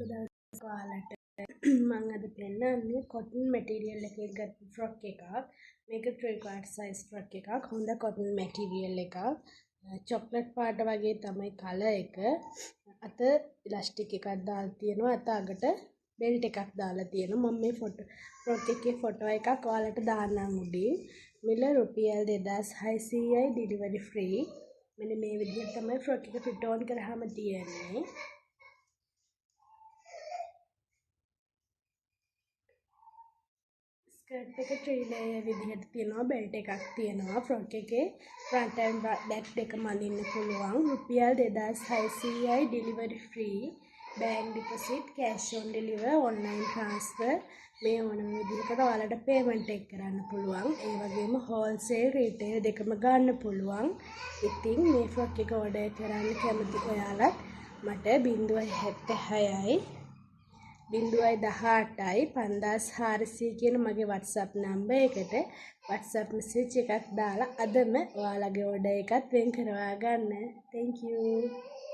ඔයාලට මම අද පෙන්නන්නේ cotton material එකකින් ගත්ත frock එකක්. මේක 3/4 size frock එකක්. හොඳ cotton material එකක්. chocolate පාට වගේ තමයි color එක. අත elastic එකක් දාලා තියෙනවා. අත අගට belt එකක් දාලා තියෙනවා. මම මේ frock එකේ photo එකක් ඔයාලට දාන්නම් උඩින්. මිල රුපියල් 2600යි delivery free. මෙන්න මේ විදිහට තමයි frock එක fit on කරාම තියෙන්නේ. ස්කර්ට් එක 3 layer විදිහට තියෙනවා, බෙල්ට් එකක් තියෙනවා. ෆ්‍රොක් එකේ front and back දෙකම අඳින්න පුළුවන්. රුපියල් 2600යි delivery free. bank deposit, cash on deliver, online transfer මේ ඕනම විදිහකට ඔයාලට payment එක කරන්න පුළුවන්. ඒ වගේම wholesale retail දෙකම ගන්න පුළුවන්. ඉතින් මේ ෆ්‍රොක් එක order කරන්න කැමති ඔයාලත් මට 076යි 018යි 5400 කියන මගේ WhatsApp number එකට WhatsApp message එකක් දාලා අදම ඔයාලගේ order එකත් වෙන් කරවා ගන්න. Thank you.